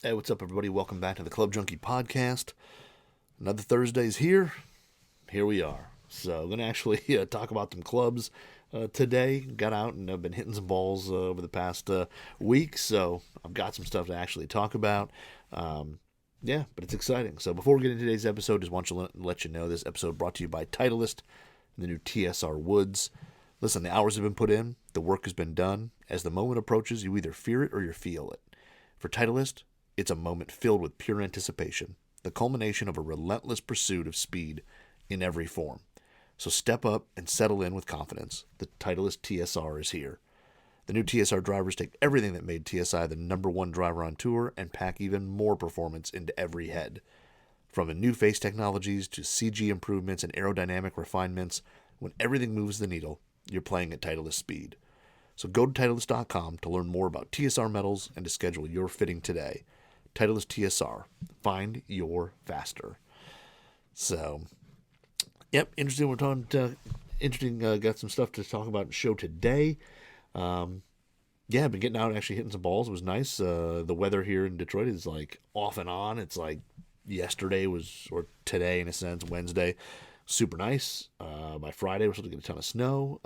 Hey, what's up, everybody? Welcome back to the Club Junkie podcast. Another Thursday's here. Here we are. So, I'm going to actually talk about some clubs today. Got out and I've been hitting some balls over the past week, so I've got some stuff to actually talk about. But it's exciting. So, before we get into today's episode, just want to let you know this episode brought to you by Titleist and the new TSR Woods. Listen, the hours have been put in, the work has been done. As the moment approaches, you either fear it or you feel it. For Titleist, it's a moment filled with pure anticipation, the culmination of a relentless pursuit of speed in every form. So step up and settle in with confidence. The Titleist TSR is here. The new TSR drivers take everything that made TSI the number one driver on tour and pack even more performance into every head. From the new face technologies to CG improvements and aerodynamic refinements, when everything moves the needle, you're playing at Titleist speed. So go to Titleist.com to learn more about TSR metals and to schedule your fitting today. Titleist TSR. Find your faster. So, interesting. We're talking interesting. Got some stuff to talk about in the show today. I've been getting out and actually hitting some balls. It was nice. The weather here in Detroit is like off and on. It's like yesterday was, or today in a sense, Wednesday. Super nice. By Friday, we're supposed to get a ton of snow.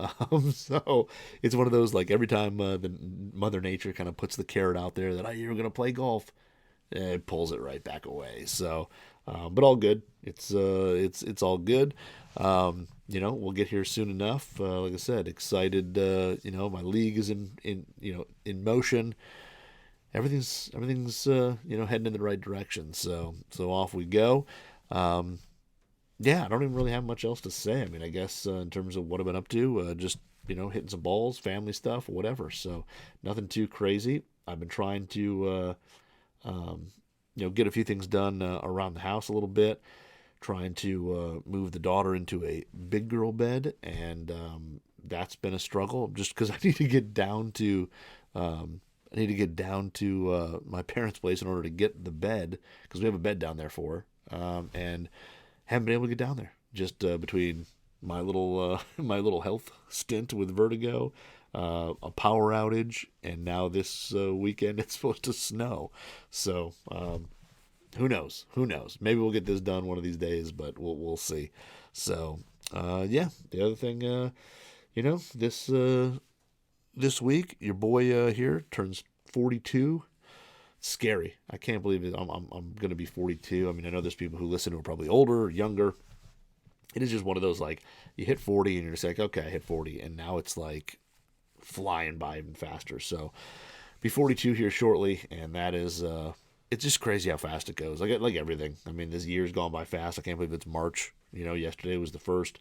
So it's one of those, like, every time the Mother Nature kind of puts the carrot out there that you're going to play golf, it pulls it right back away. So, but all good. It's all good. We'll get here soon enough. Like I said, excited. My league is in motion. Everything's heading in the right direction. So off we go. I don't even really have much else to say. I mean, I guess in terms of what I've been up to, just, hitting some balls, family stuff, whatever. So nothing too crazy. I've been trying to, get a few things done around the house a little bit, trying to move the daughter into a big girl bed, and that's been a struggle just because I need to get down to my parents' place in order to get the bed, because we have a bed down there for her, and haven't been able to get down there, just between my little health stint with vertigo, a power outage, and now this weekend it's supposed to snow. So who knows? Maybe we'll get this done one of these days, but we'll see. So the other thing, this week your boy here turns 42. Scary. I can't believe it. I'm going to be 42. I mean, I know there's people who listen who are probably older or younger. It is just one of those, like, you hit 40 and you're just like, okay, I hit 40, and now it's like flying by even faster. So be 42 here shortly, and that is it's just crazy how fast it goes. Like everything. I mean, this year's gone by fast. I can't believe it's March. Yesterday was the first.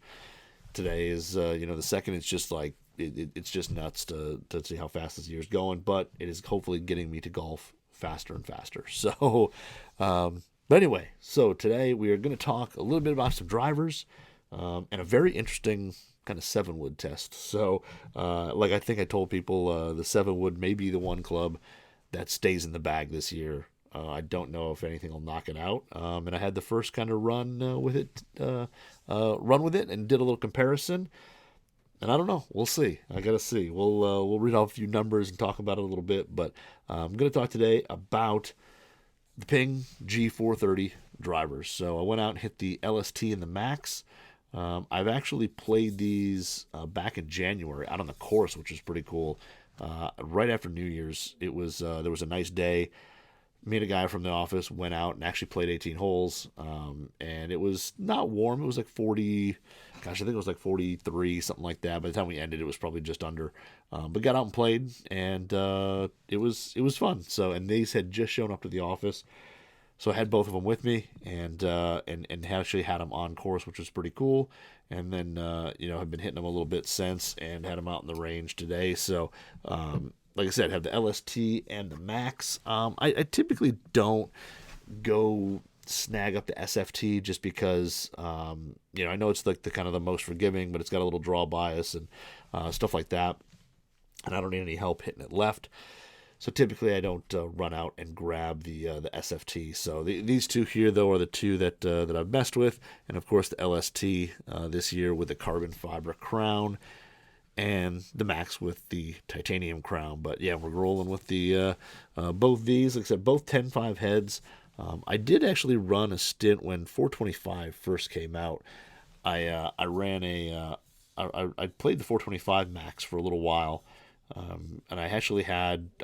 Today is the second. It's just like it's just nuts to see how fast this year's going, but it is hopefully getting me to golf faster and faster. So, but anyway, so today we are going to talk a little bit about some drivers and a very interesting kind of 7-wood test. So, I think I told people, the 7-wood may be the one club that stays in the bag this year. I don't know if anything will knock it out. And I had the first kind of run with it and did a little comparison. And I don't know. We'll see. I gotta see. We'll read off a few numbers and talk about it a little bit. But I'm gonna talk today about the Ping G430 drivers. So I went out and hit the LST and the Max. I've actually played these back in January out on the course, which is pretty cool. Right after New Year's, there was a nice day. Me and a guy from the office went out and actually played 18 holes, and it was not warm. It was like 40, I think it was like 43, something like that. By the time we ended, it was probably just under. But got out and played, and it was fun. So, and these had just shown up to the office, so I had both of them with me, and actually had them on course, which was pretty cool. And then have been hitting them a little bit since, and had them out in the range today. So. Like I said, I have the LST and the Max. I typically don't go snag up the SFT just because, I know it's like the kind of the most forgiving, but it's got a little draw bias and stuff like that. And I don't need any help hitting it left. So typically I don't run out and grab the SFT. So these two here, though, are the two that I've messed with. And, of course, the LST this year with the carbon fiber crown. and the Max with the titanium crown. But yeah, we're rolling with the both these, except both 10.5 heads. I did actually run a stint when 425 first came out. I ran I played the 425 Max for a little while, and I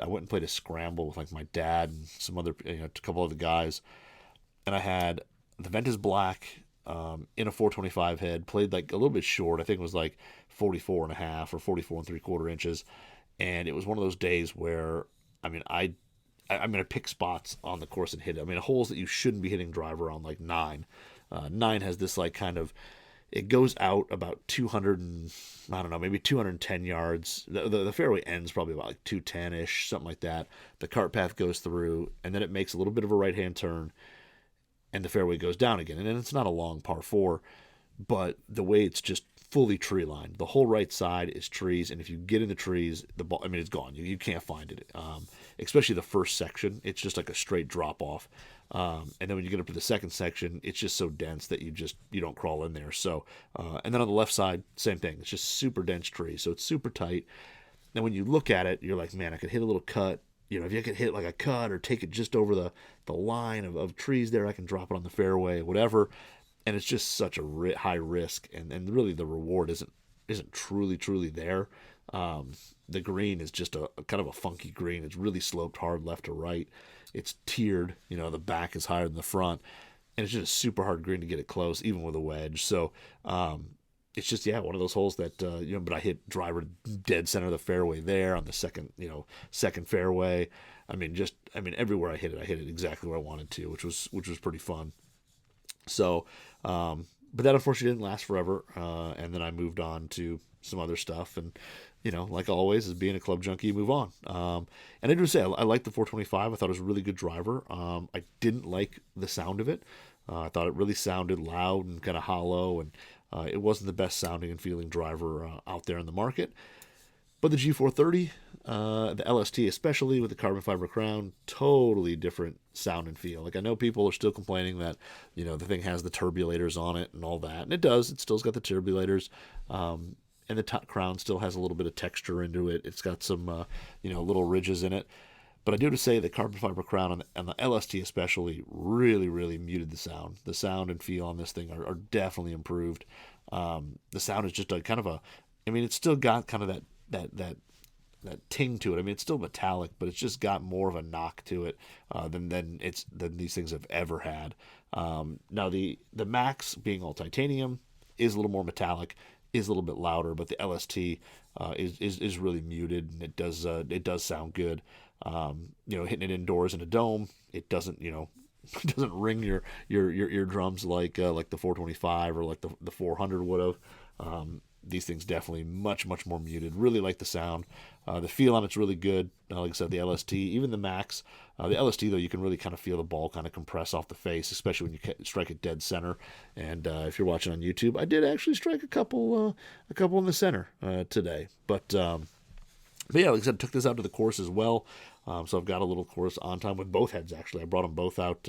went and played a scramble with like my dad and some other a couple other guys, and I had the Ventus Black in a 425 head, played like a little bit short. I think it was like 44 and a half or 44 and 3/4 inches, and it was one of those days where I mean I'm going to pick spots on the course and hit it. I mean, holes that you shouldn't be hitting driver on, like 9. 9 has this like kind of, it goes out about 200 and, I don't know, maybe 210 yards. The fairway ends probably about like 210-ish, something like that. The cart path goes through, and then it makes a little bit of a right-hand turn, and the fairway goes down again. And then it's not a long par 4, but the way it's just fully tree lined. The whole right side is trees, and if you get in the trees, the ball, I mean, it's gone. You can't find it. Especially the first section, it's just like a straight drop off. And then when you get up to the second section, it's just so dense that you don't crawl in there. So, and then on the left side, same thing. It's just super dense trees, so it's super tight. And when you look at it, you're like, man, I could hit a little cut. If you could hit like a cut or take it just over the line of trees there, I can drop it on the fairway, whatever. And it's just such a high risk, and really the reward isn't truly there. The green is just a kind of a funky green. It's really sloped hard left to right. It's tiered. The back is higher than the front, and it's just a super hard green to get it close, even with a wedge. So it's just one of those holes that But I hit driver dead center of the fairway there on the second fairway. I mean, everywhere I hit it exactly where I wanted to, which was pretty fun. So, but that unfortunately didn't last forever, and then I moved on to some other stuff, and like always, as being a club junkie, you move on. And I do say I liked the 425. I thought it was a really good driver. I didn't like the sound of it. I thought it really sounded loud and kind of hollow, and it wasn't the best sounding and feeling driver out there in the market. But the G430, the LST especially with the carbon fiber crown, totally different sound and feel. Like, I know people are still complaining that, the thing has the turbulators on it and all that. And it does. It still's got the turbulators. And the top crown still has a little bit of texture into it. It's got some, little ridges in it. But I do have to say the carbon fiber crown and the LST especially really, really muted the sound. The sound and feel on this thing are definitely improved. The sound is just a kind of it's still got kind of that ting to it. I mean, it's still metallic, but it's just got more of a knock to it than these things have ever had. Now the Max, being all titanium, is a little more metallic, is a little bit louder, but the LST is really muted, and it does sound good. Hitting it indoors in a dome, it doesn't it doesn't ring your eardrums like the 425 or like the 400 would have. These things definitely much more muted. Really like the sound. The feel on it's really good. Like I said, the LST, even the Max. The LST, though, you can really kind of feel the ball kind of compress off the face, especially when you strike it dead center. And if you're watching on YouTube, I did actually strike a couple in the center today. But yeah, like I said, took this out to the course as well. So I've got a little course on time with both heads, actually. I brought them both out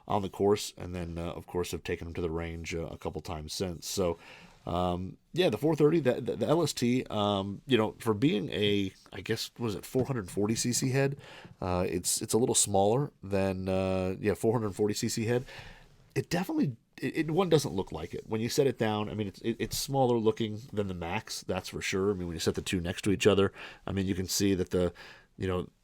on the course, and then, of course, have taken them to the range a couple times since. So, the 430, the LST, for being I guess, was it 440cc head? It's a little smaller than, 440cc head. It definitely, one doesn't look like it. When you set it down, I mean, it's smaller looking than the Max, that's for sure. I mean, when you set the two next to each other, I mean, you can see that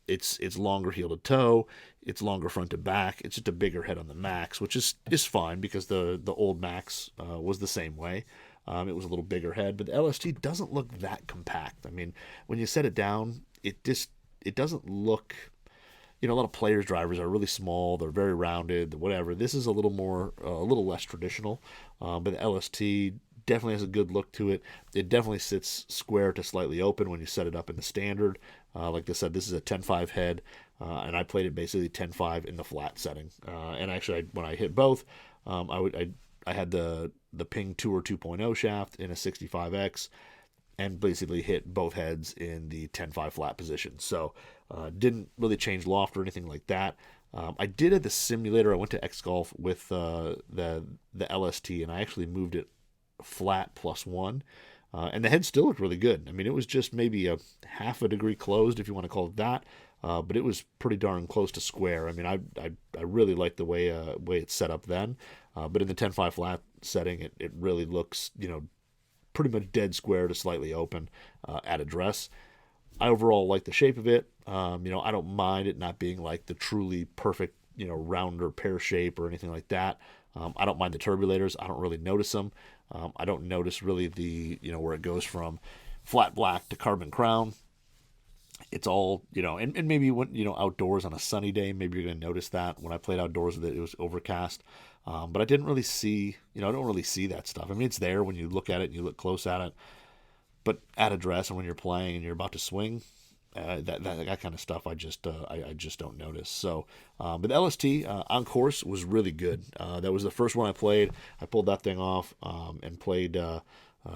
it's longer heel to toe, it's longer front to back. It's just a bigger head on the Max, which is fine because the old Max was the same way. It was a little bigger head, but the LST doesn't look that compact. I mean, when you set it down, it doesn't look. A lot of players' drivers are really small. They're very rounded, whatever. This is a little less traditional, but the LST definitely has a good look to it. It definitely sits square to slightly open when you set it up in the standard. Like I said, this is a 10.5 head, and I played it basically 10.5 in the flat setting. And actually, when I hit both, I had the Ping Tour 2.0 shaft in a 65X, and basically hit both heads in the 10.5 flat position. So didn't really change loft or anything like that. I did at the simulator. I went to X Golf with the LST, and I actually moved it flat +1. And the head still looked really good. I mean, it was just maybe a half a degree closed, if you want to call it that. But it was pretty darn close to square. I mean, I really liked the way it's set up then. But in the 10.5 flat setting, it really looks, pretty much dead square to slightly open at address. I overall like the shape of it. I don't mind it not being like the truly perfect, rounder pear shape or anything like that. I don't mind the turbulators. I don't really notice them. I don't notice really the, where it goes from flat black to carbon crown. It's all, and maybe when, outdoors on a sunny day, maybe you're going to notice that. When I played outdoors with it was overcast. But I didn't really see, I don't really see that stuff. I mean, it's there when you look at it and you look close at it. But at address and when you're playing and you're about to swing, that kind of stuff I just don't notice. So, but the LST on course was really good. That was the first one I played. I pulled that thing off and played. I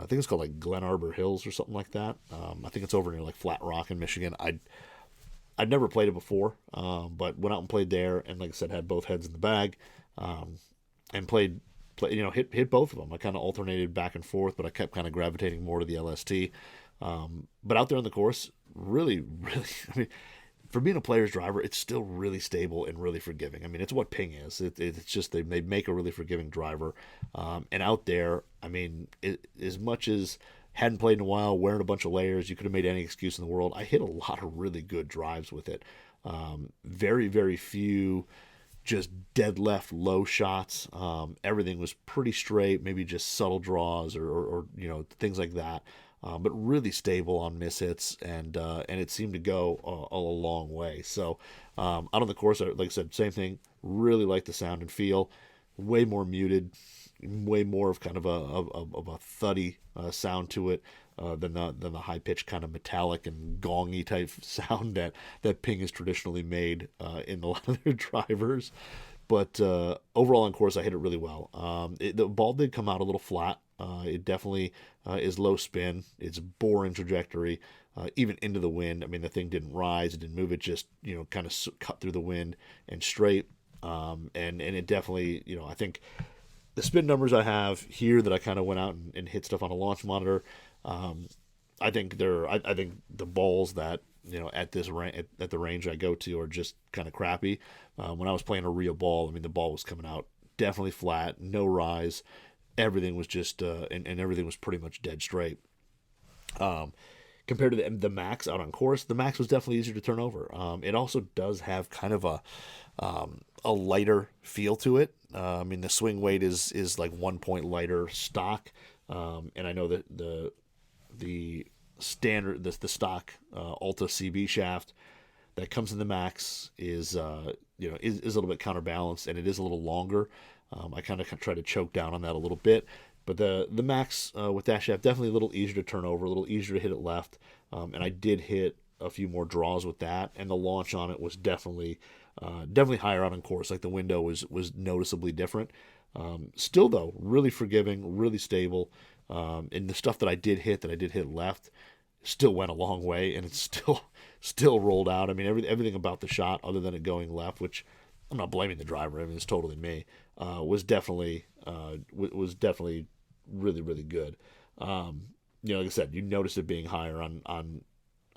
think it's called like Glen Arbor Hills or something like that. I think it's over near like Flat Rock in Michigan. I'd never played it before, but went out and played there, and like I said, had both heads in the bag, and hit both of them. I kind of alternated back and forth, but I kept kind of gravitating more to the LST. But out there on the course, really, really, I mean, for being a player's driver, it's still really stable and really forgiving. I mean, it's what Ping is. It's just they make a really forgiving driver. And out there, I mean, as much as hadn't played in a while, wearing a bunch of layers, you could have made any excuse in the world. I hit a lot of really good drives with it. Very, very few just dead left low shots. Everything was pretty straight, maybe just subtle draws or things like that. But really stable on mishits, and it seemed to go a long way. So out on the course, like I said, same thing. Really like the sound and feel. Way more muted, way more of kind of a thuddy sound to it than the high pitched kind of metallic and gongy type sound that Ping has traditionally made in a lot of their drivers. But overall on course, I hit it really well. The ball did come out a little flat. It definitely is low spin. It's boring trajectory, even into the wind. I mean, the thing didn't rise. It didn't move. It just, kind of cut through the wind and straight. And it definitely, I think the spin numbers I have here that I kind of went out and hit stuff on a launch monitor, I think I think the balls that, at the range I go to are just kind of crappy. When I was playing a real ball, I mean, the ball was coming out definitely flat, no rise. Everything was just, and everything was pretty much dead straight. Compared to the Max out on course, the Max was definitely easier to turn over. It also does have kind of a lighter feel to it. I mean, the swing weight is like 1 point lighter stock. And I know that the standard, the stock Alta CB shaft that comes in the Max is a little bit counterbalanced, and it is a little longer. I kind of try to choke down on that a little bit, but the Max with that shaft definitely a little easier to turn over, a little easier to hit it left, and I did hit a few more draws with that, and the launch on it was definitely higher out on course. Like the window was noticeably different. Still though, really forgiving, really stable, and the stuff that I did hit left still went a long way, and it's still rolled out. I mean, everything about the shot, other than it going left, which I'm not blaming the driver. I mean, it's totally me. Was definitely really, really good. Like I said, you notice it being higher on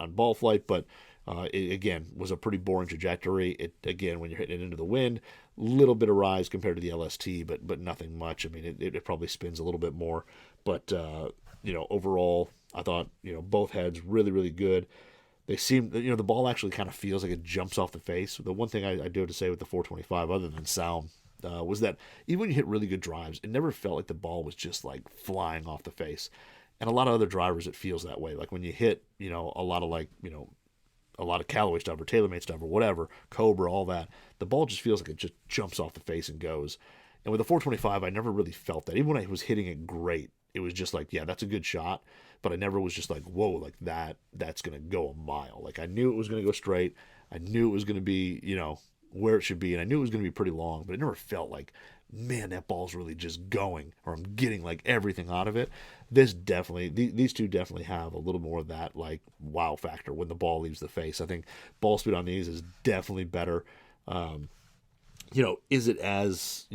ball flight, but it again was a pretty boring trajectory. It again, when you're hitting it into the wind, little bit of rise compared to the LST, but nothing much. I mean, it probably spins a little bit more, but overall, I thought both heads really, really good. They seem, the ball actually kind of feels like it jumps off the face. The one thing I do have to say with the 425, other than sound, was that even when you hit really good drives, it never felt like the ball was just like flying off the face. And a lot of other drivers, it feels that way. Like when you hit, a lot of Callaway stuff or TaylorMade stuff or whatever, Cobra, all that, the ball just feels like it just jumps off the face and goes. And with the 425, I never really felt that. Even when I was hitting it great, it was just like, yeah, that's a good shot. But I never was just like, whoa, like that's going to go a mile. Like I knew it was going to go straight. I knew it was going to be, where it should be. And I knew it was going to be pretty long, but it never felt like, man, that ball's really just going, or I'm getting like everything out of it. These two definitely have a little more of that like wow factor when the ball leaves the face. I think ball speed on these is definitely better. Is it as,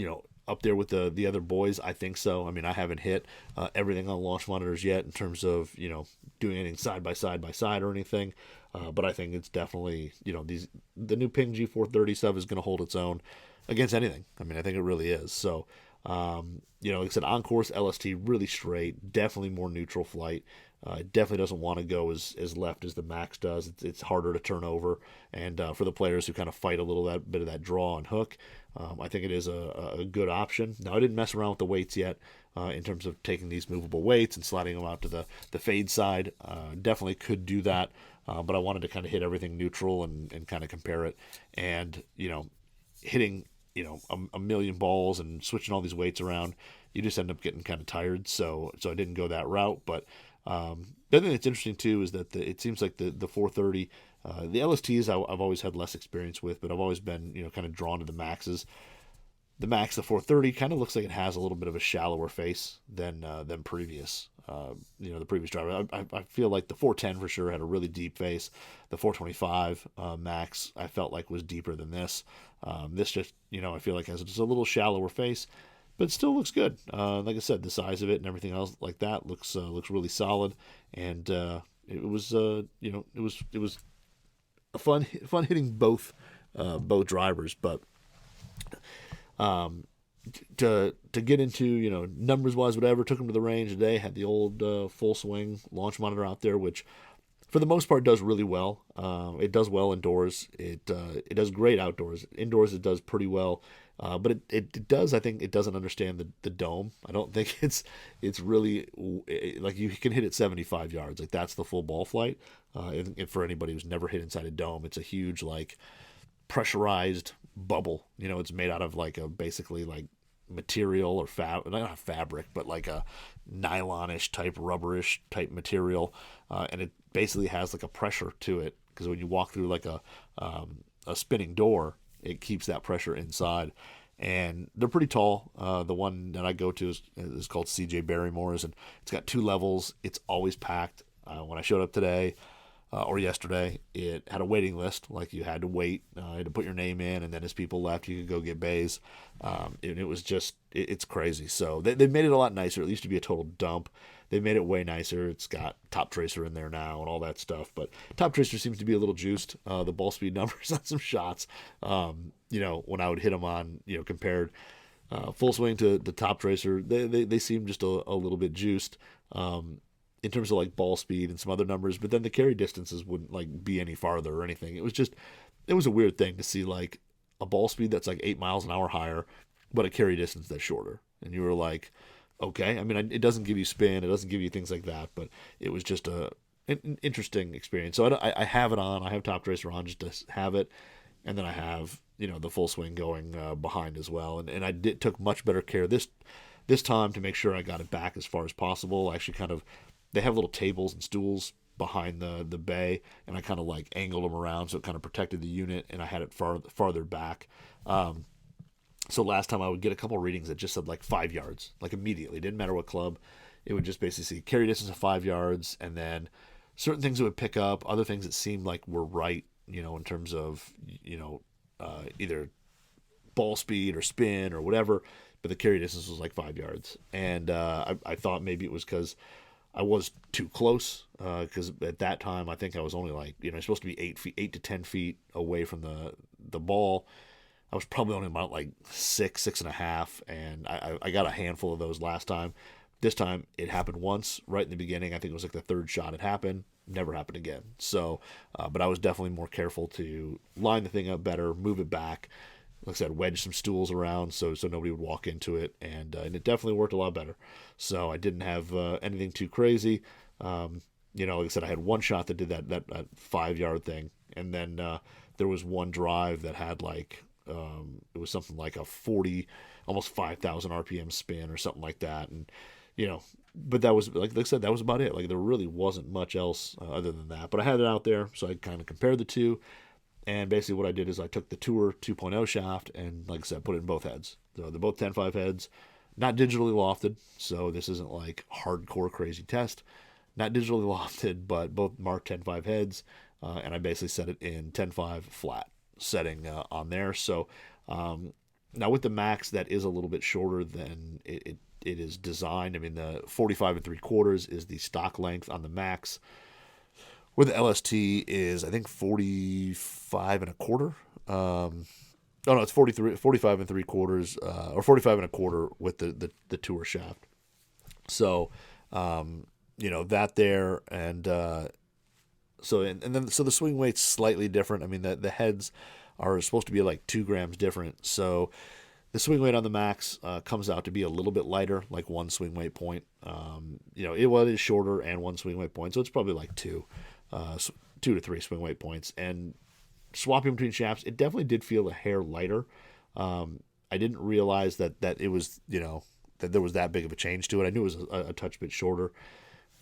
up there with the other boys? I think so. I mean, I haven't hit everything on launch monitors yet in terms of doing anything side by side or anything. But I think it's definitely the new Ping G430 stuff is going to hold its own against anything. I mean, I think it really is. So like I said, on course LST really straight, definitely more neutral flight. It definitely doesn't want to go as left as the Max does. It's harder to turn over, and for the players who kind of fight a little bit of that draw and hook, I think it is a good option. Now, I didn't mess around with the weights yet in terms of taking these movable weights and sliding them out to the fade side. Definitely could do that, but I wanted to kind of hit everything neutral and kind of compare it. And hitting a million balls and switching all these weights around, you just end up getting kind of tired. So I didn't go that route, but. The other thing that's interesting too is that it seems like the 430, the LSTs I've always had less experience with, but I've always been kind of drawn to the Maxes. The 430 kind of looks like it has a little bit of a shallower face than previous. The previous driver. I feel like the 410 for sure had a really deep face. The 425 Max I felt like was deeper than this. This just I feel like has just a little shallower face. But it still looks good. Like I said, the size of it and everything else like that looks really solid, and it was a fun hitting both drivers. But to get into numbers wise, whatever, took them to the range today. Had the old full swing launch monitor out there, which for the most part does really well. It does well indoors. It does great outdoors. Indoors it does pretty well. But it does. I think it doesn't understand the dome. I don't think it's really like you can hit it 75 yards. Like that's the full ball flight. And for anybody who's never hit inside a dome, it's a huge like pressurized bubble. It's made out of like a basically like material or not fabric, but like a nylonish type, rubberish type material, and it basically has like a pressure to it because when you walk through like a spinning door, it keeps that pressure inside. And they're pretty tall. The one that I go to is called CJ Barrymore's, and it's got 2 levels. It's always packed. When I showed up today or yesterday, it had a waiting list. Like you had to wait, you had to put your name in, and then as people left, you could go get bays. And it was just, it's crazy. So they made it a lot nicer. It used to be a total dump. They made it way nicer. It's got Top Tracer in there now and all that stuff. But Top Tracer seems to be a little juiced. The ball speed numbers on some shots, when I would hit them on, compared full swing to the Top Tracer, they seem just a little bit juiced in terms of like ball speed and some other numbers. But then the carry distances wouldn't like be any farther or anything. It was a weird thing to see like a ball speed that's like 8 miles an hour higher, but a carry distance that's shorter. And you were like, okay. I mean, it doesn't give you spin. It doesn't give you things like that, but it was just an interesting experience. So I have it on. I have Top Tracer on just to have it. And then I have, the full swing going behind as well. And I took much better care this time to make sure I got it back as far as possible. I actually they have little tables and stools behind the bay, and I kind of like angled them around so it kind of protected the unit, and I had it farther back. So last time I would get a couple readings that just said like 5 yards, like immediately. It didn't matter what club. It would just basically see carry distance of 5 yards, and then certain things it would pick up, other things that seemed like were right, in terms of, either ball speed or spin or whatever, but the carry distance was like 5 yards. And I thought maybe it was because I was too close, because at that time I think I was only like, supposed to be 8 to 10 feet away from the ball. I was probably only about like 6.5, and I got a handful of those last time. This time it happened once right in the beginning. I think it was like the third shot it happened. Never happened again. So, but I was definitely more careful to line the thing up better, move it back. Like I said, wedge some stools around so nobody would walk into it, and it definitely worked a lot better. So I didn't have anything too crazy. Like I said, I had one shot that did that 5 yard thing, and then there was one drive that had like it was something like a 40, almost 5,000 RPM spin or something like that, and but that was like I said, that was about it. Like there really wasn't much else other than that. But I had it out there, so I kind of compared the two. And basically what I did is I took the Tour 2.0 shaft and, like I said, put it in both heads. So they're both 10.5 heads, not digitally lofted, so this isn't like hardcore crazy test. Not digitally lofted, but both marked 10.5 heads, and I basically set it in 10.5 flat setting on there. So Now with the Max, that is a little bit shorter than it is designed. I mean, the 45 and 3/4 is the stock length on the Max, where the LST is, I think, 45 and a quarter. Oh no, it's 45 and 3/4, or 45 and a quarter with the tour shaft. So, that there, and then the swing weight's slightly different. I mean, the heads are supposed to be like 2 grams different. So the swing weight on the Max comes out to be a little bit lighter, like one swing weight point. It is shorter and one swing weight point, so it's probably like 2 to 3 swing weight points. And swapping between shafts, it definitely did feel a hair lighter. I didn't realize that it was, that there was that big of a change to it. I knew it was a touch bit shorter.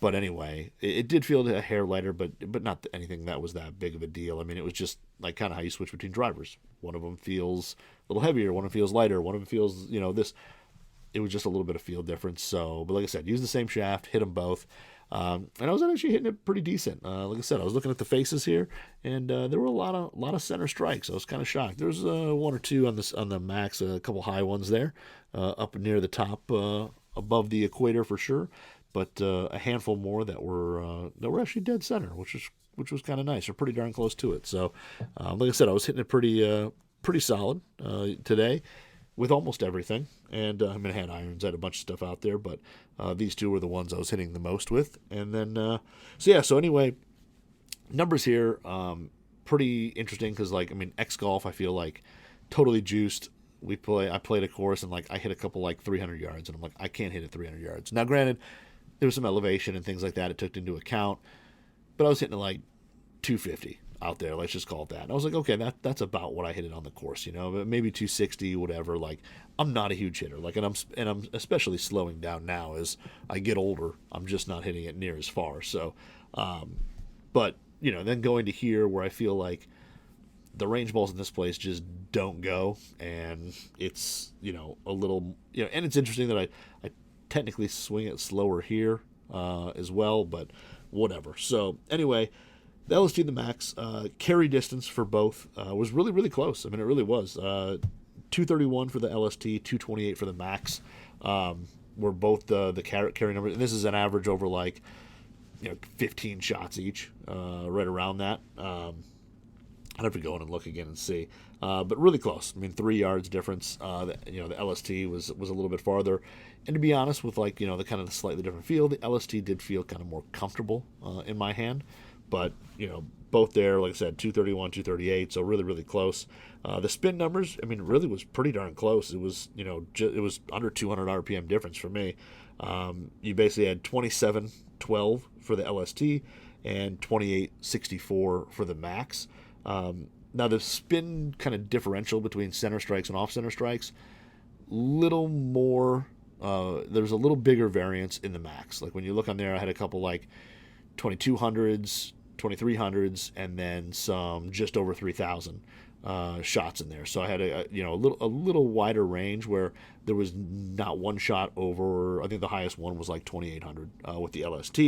But anyway, it did feel a hair lighter, but not anything that was that big of a deal. I mean, it was just like kind of how you switch between drivers. One of them feels a little heavier, one of them feels lighter, one of them feels, this. It was just a little bit of feel difference. So, but like I said, use the same shaft, hit them both. And I was actually hitting it pretty decent. Like I said, I was looking at the faces here, and there were a lot of center strikes. I was kind of shocked. There's one or two on the Max, a couple high ones there, up near the top, above the equator for sure. But a handful more that were actually dead center, which was kind of nice, or pretty darn close to it. So, like I said, I was hitting it pretty solid today with almost everything. And I mean, I had irons, I had a bunch of stuff out there, but these two were the ones I was hitting the most with. And then, so anyway, numbers here, pretty interesting because, like, I mean, X Golf, I feel like totally juiced. I played a course and, like, I hit a couple like 300 yards, and I'm like, I can't hit it 300 yards. Now, granted, there was some elevation and things like that it took into account, but I was hitting it like 250 out there. Let's just call it that. And I was like, okay, that's about what I hit it on the course, but maybe 260, whatever. Like, I'm not a huge hitter. Like, and I'm especially slowing down now as I get older. I'm just not hitting it near as far. So, but then going to here where I feel like the range balls in this place just don't go, and it's a little and it's interesting that I technically swing it slower here as well, but whatever. So anyway, the LST and the Max carry distance for both was really, really close. I mean, it really was. 231 for the LST, 228 for the Max were both the carry numbers. And this is an average over like 15 shots each, right around that. I'd have to go in and look again and see. But really close. I mean, 3 yards difference. The LST was a little bit farther. And to be honest, with like, the kind of the slightly different feel, the LST did feel kind of more comfortable in my hand. But, both there, like I said, 231, 238, so really, really close. The spin numbers, I mean, really was pretty darn close. It was, it was under 200 RPM difference for me. You basically had 27.12 for the LST and 28.64 for the Max. Now the spin kind of differential between center strikes and off center strikes, little more. There's a little bigger variance in the Max. Like when you look on there, I had a couple like 2200s, 2300s, and then some just over 3000 shots in there. So I had a little wider range where there was not one shot over. I think the highest one was like 2800 with the LST.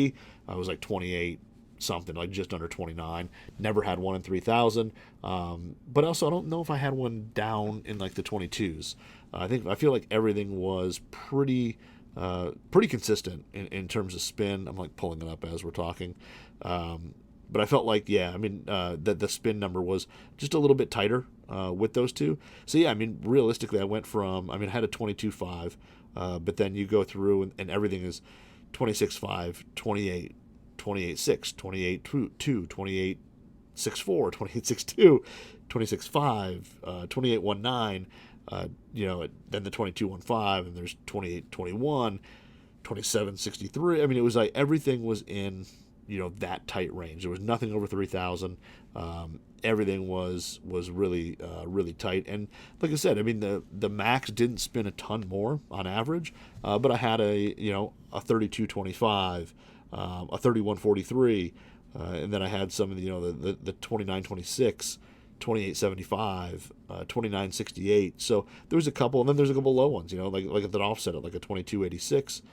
I was like 28 something, like just under 29. Never had one in 3000. But also I don't know if I had one down in like the 22s. I feel like everything was pretty consistent in terms of spin. I'm like pulling it up as we're talking. But I felt like, that the spin number was just a little bit tighter with those two. So, I mean, realistically, I had a 22.5, but then you go through and everything is 26.5, 28, 28.6, 28.2, 28.64, 28.62, 26.5, 28.19, then the 22.15, and there's 28.21, 27.63. I mean, it was like everything was in that tight range. There was nothing over 3,000. Everything was really really tight. And like I said, I mean the Max didn't spin a ton more on average, but I had a 32.25, a 31.43, and then I had some of the 29.26. 28.75, 29.68. So there was a couple, and then there's a couple low ones, like at that offset at like a 22.86.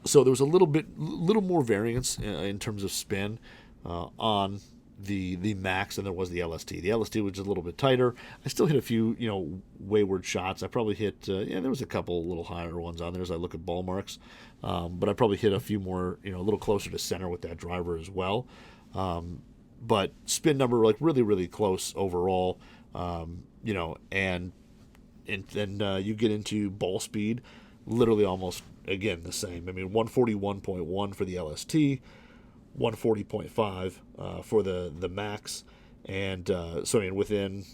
So there was a little more variance in terms of spin on the max than there was the LST. The LST was just a little bit tighter. I still hit a few, wayward shots. I probably hit, there was a couple little higher ones on there as I look at ball marks. But I probably hit a few more, a little closer to center with that driver as well. But spin number, like really, really close overall. And then you get into ball speed, literally almost, again, the same. I mean, 141.1 for the LST, 140.5 for the max, and so I mean within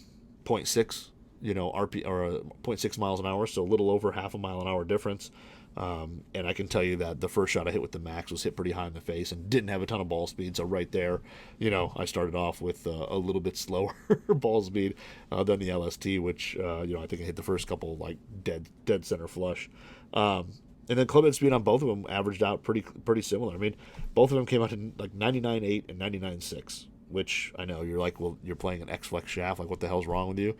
0.6, RP or 0.6 miles an hour, so a little over half a mile an hour difference. And I can tell you that the first shot I hit with the max was hit pretty high in the face and didn't have a ton of ball speed. So right there, I started off with a little bit slower ball speed than the LST, which I think I hit the first couple like dead center flush. And then club head speed on both of them averaged out pretty similar. I mean, both of them came out to like 99.8 and 99.6, which I know you're like, well, you're playing an X-Flex shaft. Like, what the hell's wrong with you?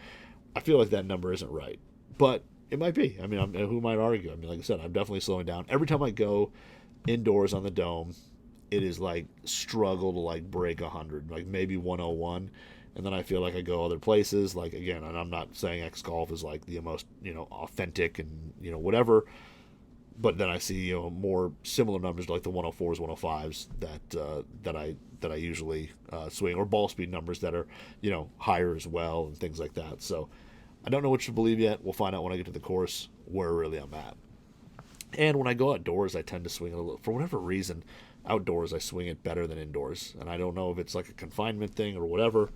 I feel like that number isn't right, but it might be. I mean, who might argue? I mean, like I said, I'm definitely slowing down. Every time I go indoors on the dome, it is like struggle to like break 100, like maybe 101. And then I feel like I go other places. Like, again, and I'm not saying X Golf is like the most, authentic and, whatever. But then I see, more similar numbers like the 104s, 105s that I usually swing, or ball speed numbers that are, higher as well and things like that. So I don't know what to believe yet. We'll find out when I get to the course where really I'm at. And when I go outdoors, I tend to swing it a little. For whatever reason, outdoors I swing it better than indoors. And I don't know if it's like a confinement thing or whatever.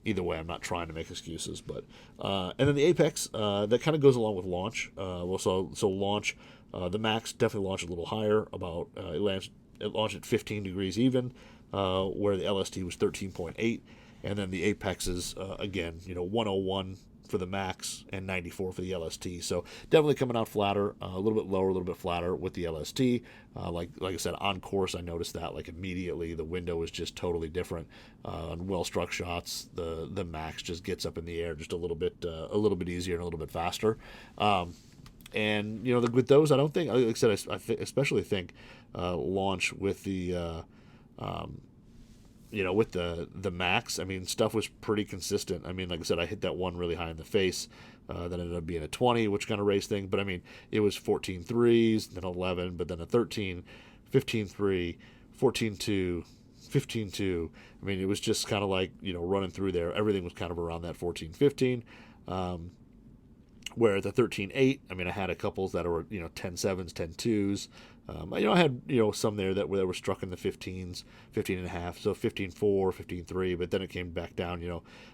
Either way, I'm not trying to make excuses. But and then the apex, that kind of goes along with launch. So launch, the max definitely launched a little higher. About it launched at 15 degrees even, where the LST was 13.8. And then the apexes, again, 101 for the max and 94 for the LST. So definitely coming out flatter, a little bit lower, a little bit flatter with the LST. Like I said, on course, I noticed that like immediately the window is just totally different. On well-struck shots, the max just gets up in the air just a little bit easier and a little bit faster. And with those, I don't think, like I said, I especially think launch with the with the max, I mean, stuff was pretty consistent. I mean, like I said, I hit that one really high in the face. That ended up being a 20, which kind of raised thing. But I mean, it was 14 threes, then 11, but then a 13, 15 3, 14 2, 15 2. I mean, it was just kind of like, running through there. Everything was kind of around that 14 15. Where the 13-8, I mean, I had a couples that were, 10-7s, 10-2s. I had, some there that were struck in the 15s, 15 and a half, so 15-4, 15-3, but then it came back down,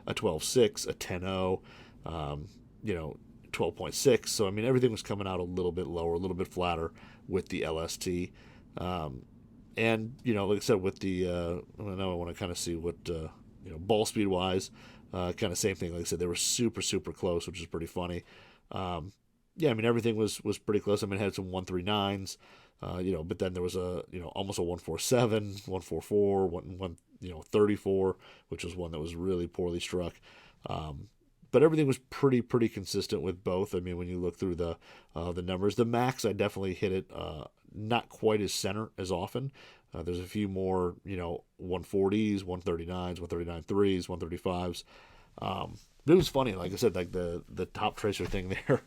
a 12-6, a 10-0, 12.6. So, I mean, everything was coming out a little bit lower, a little bit flatter with the LST. And, like I said, with the, now I want to kind of see what, ball speed wise, kind of same thing. Like I said, they were super, super close, which is pretty funny. Yeah, I mean, everything was pretty close. I mean, it had some 139s, but then there was a, almost a 147, 144, 34, which was one that was really poorly struck. But everything was pretty consistent with both. I mean, when you look through the numbers, the max, I definitely hit it, not quite as center as often. There's a few more, 140s, 139s, 139 threes, 135s. But it was funny, like I said, like the top tracer thing there.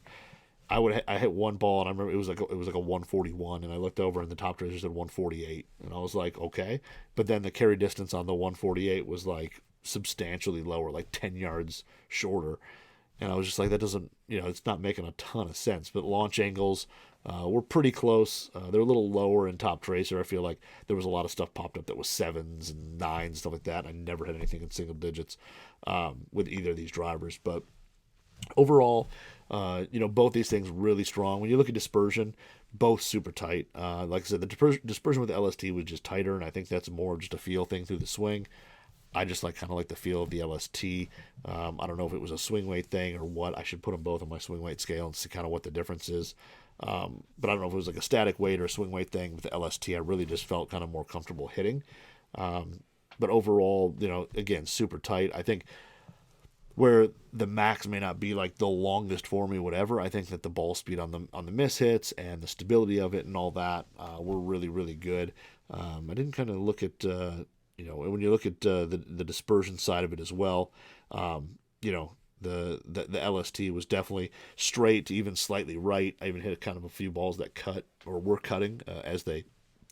I hit one ball and I remember it was like a 141, and I looked over and the top tracer said 148, and I was like, okay. But then the carry distance on the 148 was like substantially lower, like 10 yards shorter, and I was just like, that doesn't, it's not making a ton of sense. But launch angles were pretty close. They're a little lower in top tracer. I feel like there was a lot of stuff popped up that was 7s and 9s, stuff like that. I never had anything in single digits with either of these drivers. But overall, both these things really strong. When you look at dispersion, both super tight. Like I said, the dispersion with the LST was just tighter, and I think that's more just a feel thing through the swing. I just kind of like the feel of the LST. I don't know if it was a swing weight thing or what. I should put them both on my swing weight scale and see kind of what the difference is. But I don't know if it was like a static weight or a swing weight thing. With the LST, I really just felt kind of more comfortable hitting. But overall, again, super tight. I think where the max may not be like the longest for me, whatever, I think that the ball speed on the miss hits and the stability of it and all that were really, really good. I didn't kind of look at And when you look at the dispersion side of it as well, you know, the LST was definitely straight to even slightly right. I even hit kind of a few balls that cut or were cutting as they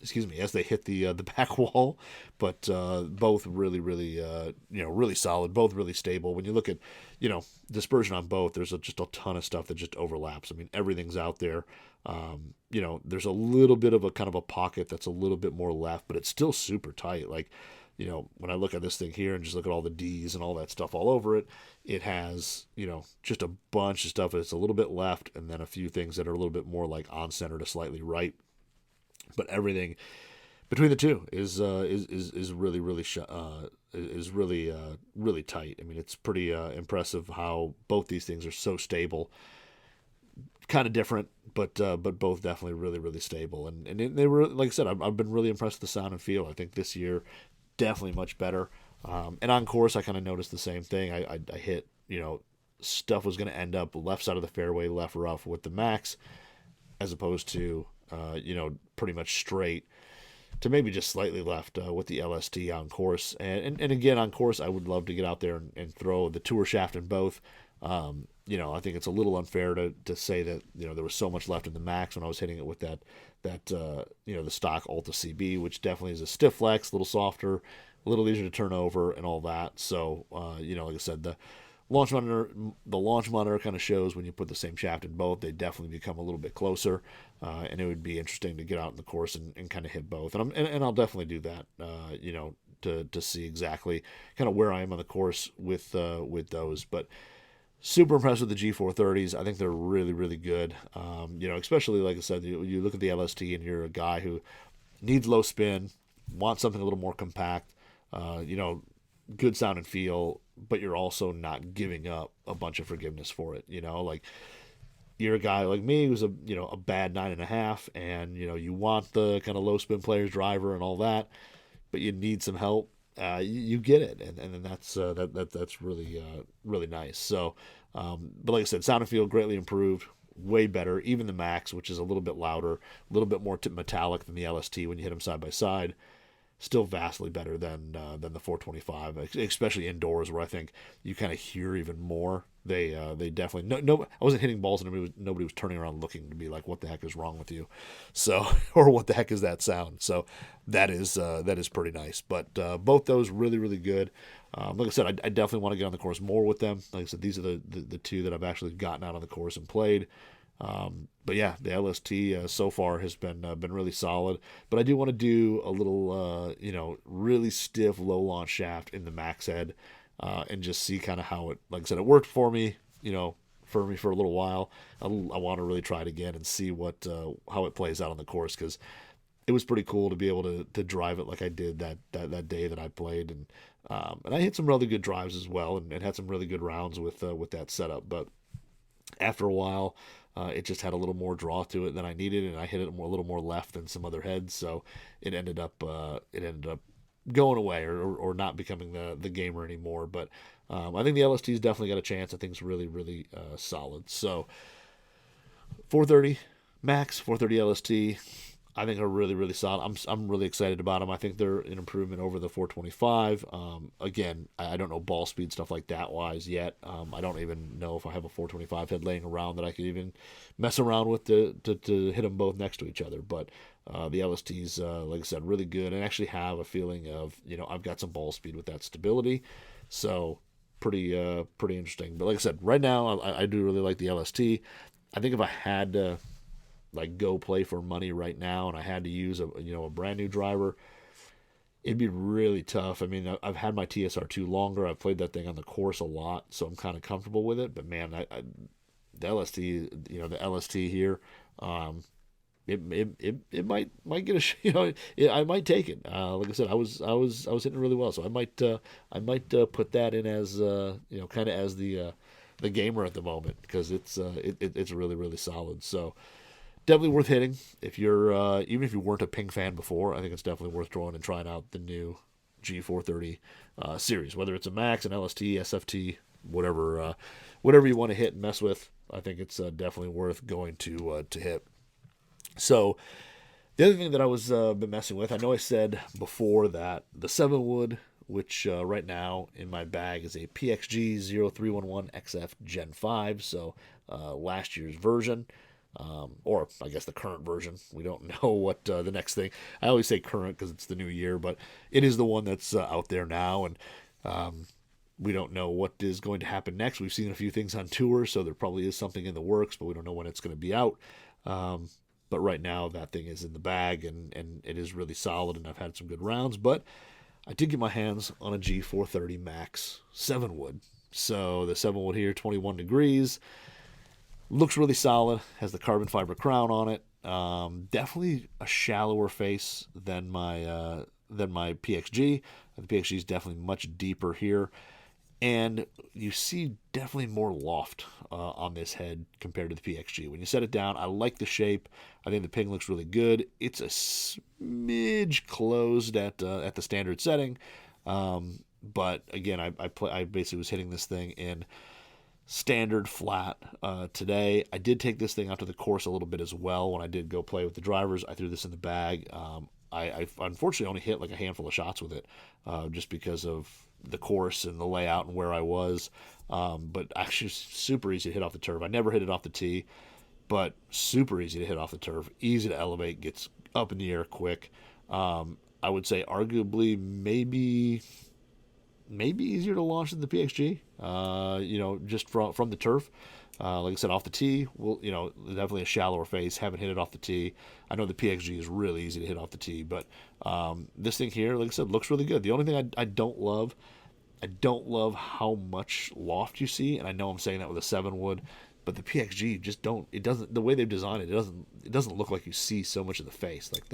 hit the back wall, but both really really solid, both really stable. When you look at dispersion on both, there's just a ton of stuff that just overlaps. I mean, everything's out there. There's a little bit of a kind of a pocket that's a little bit more left, but it's still super tight. Like, when I look at this thing here and just look at all the D's and all that stuff all over it, it has, just a bunch of stuff that's a little bit left, and then a few things that are a little bit more like on center to slightly right. But everything between the two is really really tight. I mean, it's pretty impressive how both these things are so stable. Kind of different, but both definitely really stable. And they were, like I said, I've been really impressed with the sound and feel. I think this year definitely much better. And on course, I kind of noticed the same thing. I hit, stuff was going to end up left side of the fairway, left rough with the Max, as opposed to pretty much straight to maybe just slightly left with the LST on course. And again, on course, I would love to get out there and throw the tour shaft in both. I think it's a little unfair to say that, there was so much left in the Max when I was hitting it with that the stock Alta CB, which definitely is a stiff flex, a little softer, a little easier to turn over and all that. So, like I said, the launch monitor kind of shows when you put the same shaft in both, they definitely become a little bit closer. And it would be interesting to get out in the course and kind of hit both. And I'll definitely do that, to see exactly kind of where I am on the course with those. But super impressed with the G430s. I think they're really good. Especially, like I said, you look at the LST and you're a guy who needs low spin, wants something a little more compact, good sound and feel, but you're also not giving up a bunch of forgiveness for it. Like, you're a guy like me who's a bad 9.5, and you want the kind of low spin player's driver and all that, but you need some help. You get it, and then that's really nice. So, but like I said, sound and feel greatly improved, way better. Even the Max, which is a little bit louder, a little bit more metallic than the LST when you hit them side by side, still vastly better than the 425, especially indoors where I think you kind of hear even more. They definitely no. I wasn't hitting balls and nobody was turning around looking to be like, what the heck is wrong with you? So, or what the heck is that sound? So that is pretty nice. But both those really good. Like I said, I definitely want to get on the course more with them. Like I said, these are the two that I've actually gotten out on the course and played. But yeah, the LST so far has been really solid. But I do want to do a little, really stiff low launch shaft in the Max head, and just see kind of how it. Like I said, it worked for me, for a little while. I want to really try it again and see how it plays out on the course, because it was pretty cool to be able to drive it like I did that day that I played, and I hit some really good drives as well, and had some really good rounds with that setup. But after a while, it just had a little more draw to it than I needed, and I hit it a little more left than some other heads, so it ended up going away or not becoming the gamer anymore. But I think the LST's definitely got a chance. I think it's really solid. So 430 Max, 430 LST, I think are really solid. I'm really excited about them. I think they're an improvement over the 425. Again, I don't know ball speed stuff like that wise yet. I don't even know if I have a 425 head laying around that I could even mess around with to hit them both next to each other. But the LST's, like I said, really good, and actually have a feeling of I've got some ball speed with that stability. So pretty interesting. But like I said, right now I do really like the LST. I think if I had to like go play for money right now and I had to use a brand new driver, it'd be really tough. I mean, I've had my TSR2 longer. I've played that thing on the course a lot, so I'm kind of comfortable with it. But man, the LST, the LST here, it might get I might take it. Like I said, I was hitting really well, so I might put that in as kind of as the gamer at the moment, because it's really solid. So definitely worth hitting if you're even if you weren't a Ping fan before. I think it's definitely worth drawing and trying out the new G430 series, whether it's a Max, an LST, SFT, whatever you want to hit and mess with. I think it's definitely worth going to hit. So The other thing that I was been messing with, I know I said before that the 7 wood, which right now in my bag is a PXG0311XF Gen 5, so last year's version, or I guess the current version. We don't know what the next thing. I always say current because it's the new year, but it is the one that's out there now, and we don't know what is going to happen next. We've seen a few things on tour, so there probably is something in the works, but we don't know when it's going to be out. Um, but right now, that thing is in the bag, and it is really solid, and I've had some good rounds. But I did get my hands on a G430 Max 7 wood. So the 7 wood here, 21 degrees. Looks really solid. Has the carbon fiber crown on it. Definitely a shallower face than my PXG. The PXG is definitely much deeper here, and you see definitely more loft on this head compared to the PXG. When you set it down, I like the shape. I think the Ping looks really good. It's a smidge closed at the standard setting, but again, I basically was hitting this thing in standard flat today. I did take this thing out to the course a little bit as well. When I did go play with the drivers, I threw this in the bag. I unfortunately only hit like a handful of shots with it, just because of the course and the layout and where I was. But actually, super easy to hit off the turf. I never hit it off the tee, but super easy to hit off the turf. Easy to elevate, gets up in the air quick. I would say arguably maybe easier to launch than the PXG. Just from the turf. Like I said, off the tee, well, definitely a shallower face. Haven't hit it off the tee. I know the PXG is really easy to hit off the tee, but this thing here, like I said, looks really good. The only thing I don't love how much loft you see, and I know I'm saying that with a 7 wood, but the PXG just don't. It doesn't. The way they've designed it, it doesn't look like you see so much of the face. Like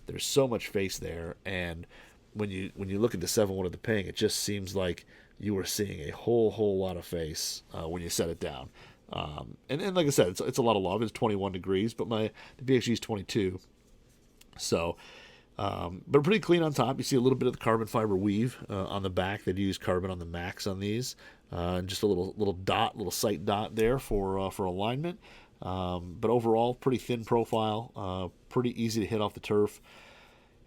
there's so much face there, and when you look at the 7 wood of the Ping, it just seems like you are seeing a whole lot of face when you set it down. And like I said, it's a lot of love. It's 21 degrees, but the PXG is 22. So, but pretty clean on top. You see a little bit of the carbon fiber weave on the back. They do use carbon on the Max on these, and just a little sight dot there for alignment. But overall, pretty thin profile, pretty easy to hit off the turf.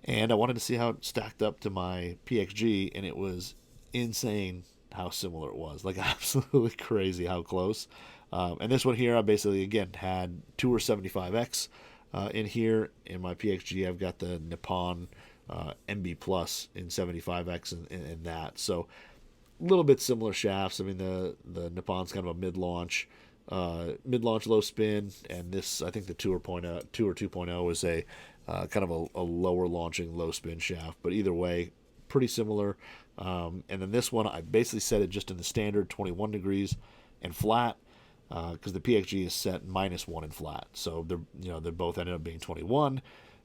And I wanted to see how it stacked up to my PXG, and it was insane how similar it was. Like absolutely crazy how close. And this one here, I basically, again, had Tour 75X in here. In my PXG, I've got the Nippon MB Plus in 75X in that. So a little bit similar shafts. I mean, the Nippon's kind of a mid-launch low spin, and this, I think the Tour 2.0 is a kind of a lower launching low spin shaft. But either way, pretty similar. And then this one, I basically set it just in the standard 21 degrees and flat, because the PXG is set -1 in flat. So they both ended up being 21,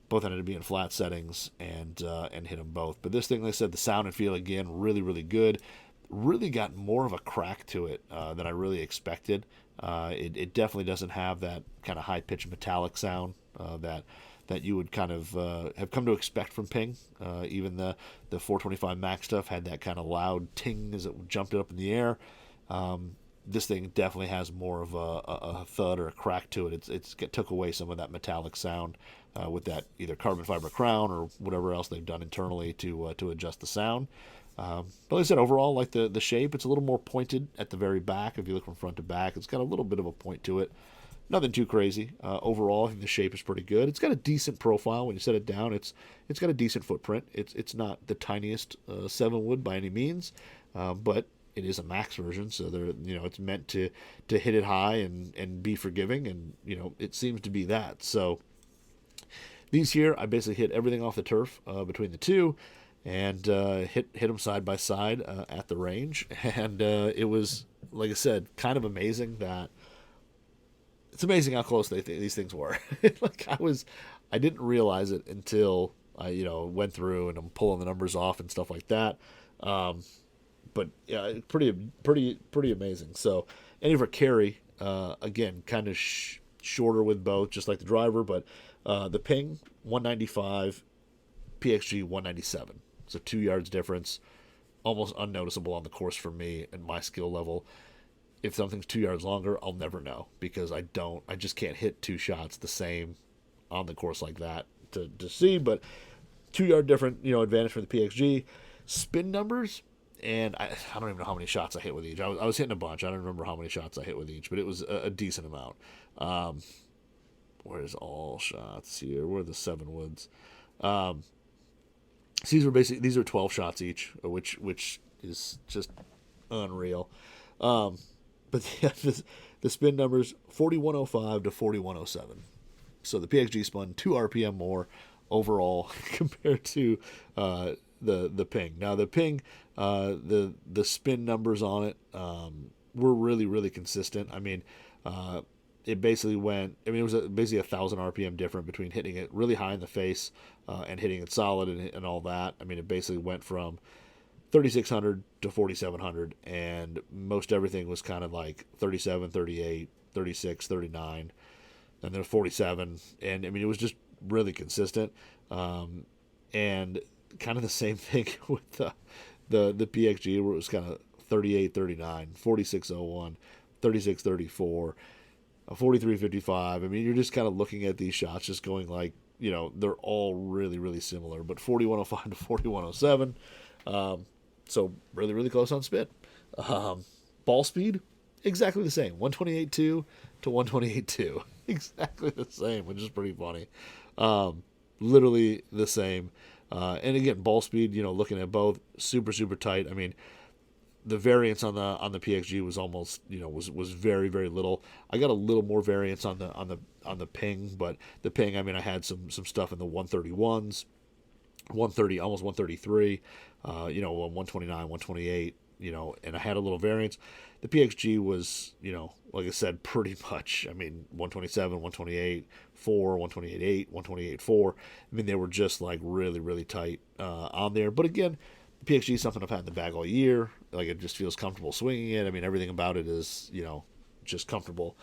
both ended up being flat settings, and hit them both. But this thing, like I said, the sound and feel again really really good. Really got more of a crack to it than I really expected. It definitely doesn't have that kind of high pitched metallic sound that you would kind of have come to expect from Ping. Even the 425 Max stuff had that kind of loud ting as it jumped up in the air. This thing definitely has more of a thud or a crack to it. It took away some of that metallic sound with that either carbon fiber crown or whatever else they've done internally to adjust the sound. But like I said, overall, like the shape, it's a little more pointed at the very back. If you look from front to back, it's got a little bit of a point to it. Nothing too crazy. Overall, I think the shape is pretty good. It's got a decent profile when you set it down. It's got a decent footprint. It's not the tiniest 7 wood by any means, but it is a Max version, so it's meant to hit it high and be forgiving, and it seems to be that. So these here, I basically hit everything off the turf between the two, and hit them side by side at the range, and it was, like I said, kind of amazing that. It's amazing how close these things were. I didn't realize it until I went through and I'm pulling the numbers off and stuff like that. But yeah, pretty amazing. So, and for carry, again, kind of shorter with both, just like the driver. But the Ping 195, PXG 197. So 2 yards difference, almost unnoticeable on the course for me and my skill level. If something's 2 yards longer, I'll never know, because I just can't hit two shots the same on the course like that to see, but 2 yard different, advantage for the PXG. Spin numbers, and I don't even know how many shots I hit with each. I was hitting a bunch. I don't remember how many shots I hit with each, but it was a decent amount. Where's all shots here? Where are the 7 woods? So these are 12 shots each, which is just unreal. But yeah, the spin numbers 4105 to 4107. So the PXG spun 2 RPM more overall compared to the Ping. Now the Ping, the spin numbers on it were really, really consistent. I mean, it basically went. I mean, it was basically 1,000 RPM different between hitting it really high in the face and hitting it solid and all that. I mean, it basically went from 3,600 to 4,700, and most everything was kind of like 37, 38, 36, 39, and then 47. And I mean, it was just really consistent. And kind of the same thing with the PXG, where it was kind of 38, 39, 4601, 36, 34. 43.55. I mean, you're just kind of looking at these shots, just going like, they're all really, really similar. But 4105 to 4107, so really, really close on spin. Ball speed, exactly the same. 128.2 to 128.2, exactly the same, which is pretty funny. Literally the same. And again, ball speed, looking at both, super, super tight. I mean, the variance on the PXG was almost was very, very little. I got a little more variance on the Ping, but the Ping, I mean, I had some stuff in the 131s, 130, almost 133, 129, 128, and I had a little variance. The PXG was, like I said, pretty much. I mean, 127, 128, 4, 128, 128, 4. I mean, they were just like really, really tight on there. But again, the PXG is something I've had in the bag all year. Like, it just feels comfortable swinging it. I mean, everything about it is, just comfortable.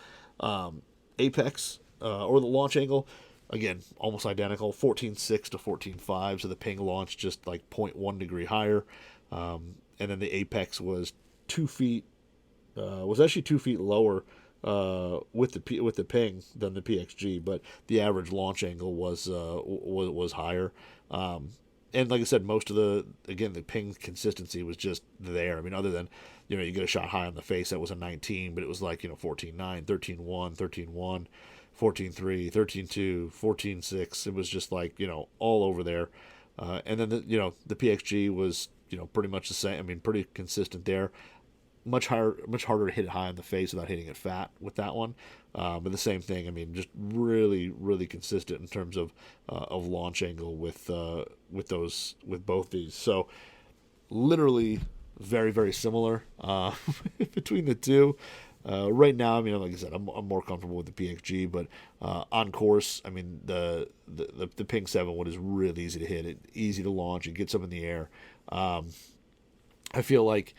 Apex, or the launch angle, again, almost identical, 14.6 to 14.5. So the Ping launch just like 0.1 degree higher. And then the Apex was 2 feet, was actually 2 feet lower with the Ping than the PXG, but the average launch angle was higher. And like I said, most of the Ping consistency was just there. I mean, other than, you get a shot high on the face, that was a 19, but it was like, 14.9, 13.1, 13.1, 14.3, 13.2, 14.6. It was just like, all over there. And then, the PXG was, pretty much the same. I mean, pretty consistent there. Much harder to hit it high on the face without hitting it fat with that one. But the same thing. I mean, just really, really consistent in terms of launch angle with both these. So literally very, very similar between the two. Right now, I mean, like I said, I'm more comfortable with the PXG, but on course, I mean, the Ping 7 wood is really easy to hit. Easy to launch. It gets up in the air. I feel like,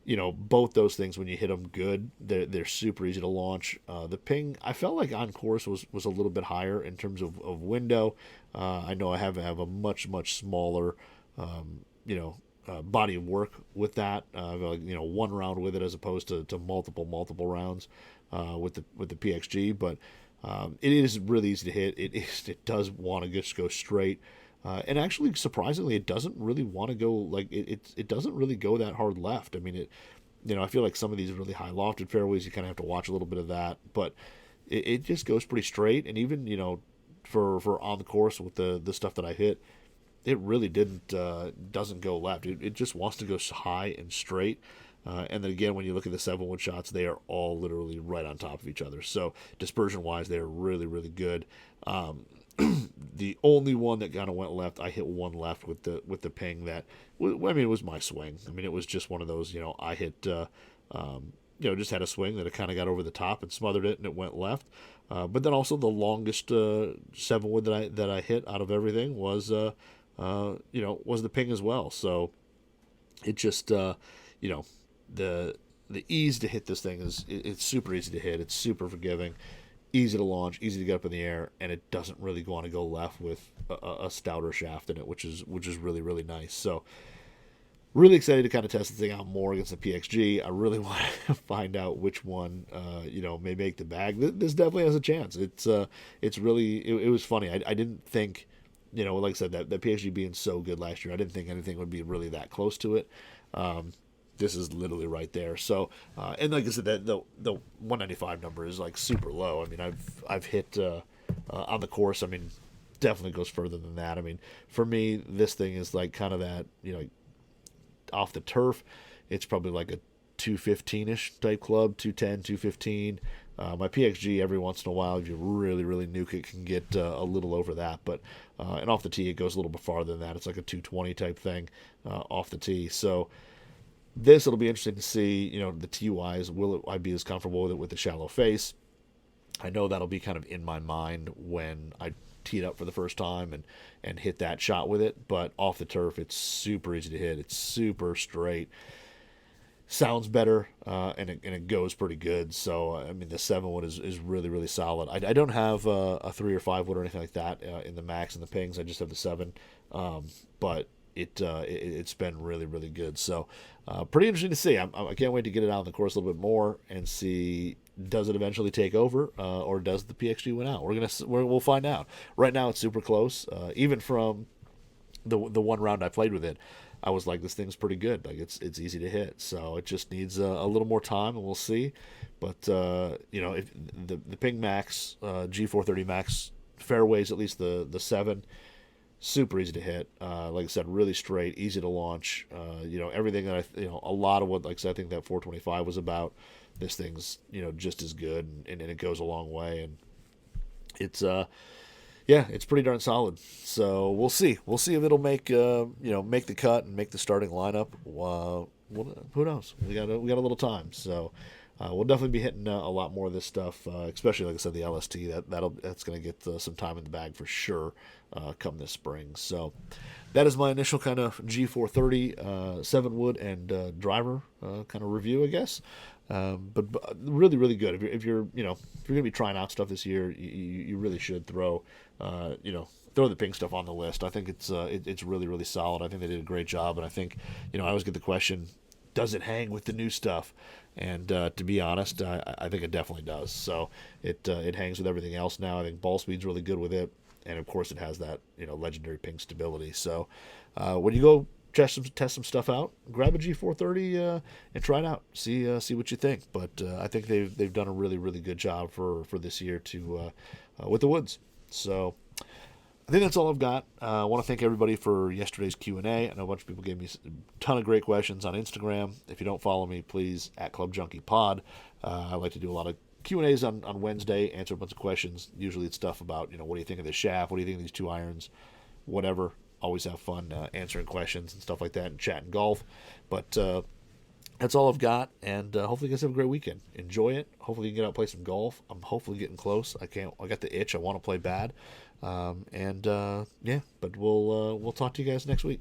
both those things, when you hit them good, they're super easy to launch. The Ping, I felt like on course was a little bit higher in terms of window. I know I have a much, much smaller, body of work with that. One round with it as opposed to multiple rounds with the PXG. But it is really easy to hit. It does want to just go straight. And actually, surprisingly, it doesn't really want to go like it doesn't really go that hard left. I mean, I feel like some of these really high lofted fairways, you kind of have to watch a little bit of that, but it just goes pretty straight. And even for on the course with the stuff that I hit, it really doesn't go left. It just wants to go high and straight. And then again, when you look at the 7-wood shots, they are all literally right on top of each other. So dispersion wise, they're really, really good. The only one that kind of went left, I hit one left with the Ping. That, I mean, it was my swing. I mean, it was just one of those. I hit, just had a swing that it kind of got over the top and smothered it, and it went left. But then also the longest 7-wood that I hit out of everything was was the Ping as well. So it just the ease to hit this thing it's super easy to hit. It's super forgiving. Easy to launch, easy to get up in the air, and it doesn't really want to go left with a stouter shaft in it, which is really, really nice. So really excited to kind of test the thing out more against the PXG. I really want to find out which one may make the bag. This definitely has a chance. It's really it was funny. I didn't think like I said, that PXG being so good last year, I didn't think anything would be really that close to it. This is literally right there. So, and like I said, the 195 number is like super low. I mean, I've hit on the course. I mean, definitely goes further than that. I mean, for me, this thing is like kind of that, like off the turf, it's probably like a 215-ish type club, 210, 215. My PXG every once in a while, if you really, really nuke it, can get a little over that. But and off the tee, it goes a little bit farther than that. It's like a 220 type thing off the tee. So it'll be interesting to see, the tee wise, I be as comfortable with it with the shallow face? I know that'll be kind of in my mind when I tee it up for the first time and hit that shot with it. But off the turf, it's super easy to hit. It's super straight. Sounds better, and it goes pretty good. So, I mean, the 7-wood is really, really solid. I don't have a 3 or 5-wood or anything like that in the max and the pings. I just have the 7. But it's been really, really good. So, pretty interesting to see. I can't wait to get it out on the course a little bit more and see, does it eventually take over, or does the PXG win out? We'll find out. Right now, it's super close. Even from the one round I played with it, I was like, this thing's pretty good. Like, it's easy to hit. So it just needs a little more time, and we'll see. But if the Ping Max G430 Max fairways, at least the 7. Super easy to hit. Like I said, really straight, easy to launch. Everything that a lot of what, like I said, I think that 425 was about. This thing's, just as good, and it goes a long way. And it's, it's pretty darn solid. So we'll see. We'll see if it'll make the cut and make the starting lineup. Who knows? We got a little time. So. We'll definitely be hitting a lot more of this stuff, especially, like I said, the LST. That's going to get some time in the bag for sure come this spring. So that is my initial kind of G430 7-wood and driver kind of review, I guess. But really, really good. If you're going to be trying out stuff this year, you really should throw the Ping stuff on the list. I think it's really, really solid. I think they did a great job, and I think I always get the question, does it hang with the new stuff? And to be honest, I think it definitely does. So it hangs with everything else now. I think ball speed's really good with it, and of course it has that legendary Ping stability. So when you go test some stuff out, grab a G430 and try it out. See what you think. But I think they've done a really, really good job for this year to with the woods. So I think that's all I've got. I want to thank everybody for yesterday's Q&A. I know a bunch of people gave me a ton of great questions on Instagram. If you don't follow me, please, at Club Junkie Pod. I like to do a lot of Q&As on Wednesday, answer a bunch of questions. Usually it's stuff about, what do you think of this shaft? What do you think of these 2 irons? Whatever. Always have fun answering questions and stuff like that and chatting golf. But that's all I've got, and hopefully you guys have a great weekend. Enjoy it. Hopefully you can get out and play some golf. I'm hopefully getting close. I got the itch. I want to play bad. But we'll talk to you guys next week.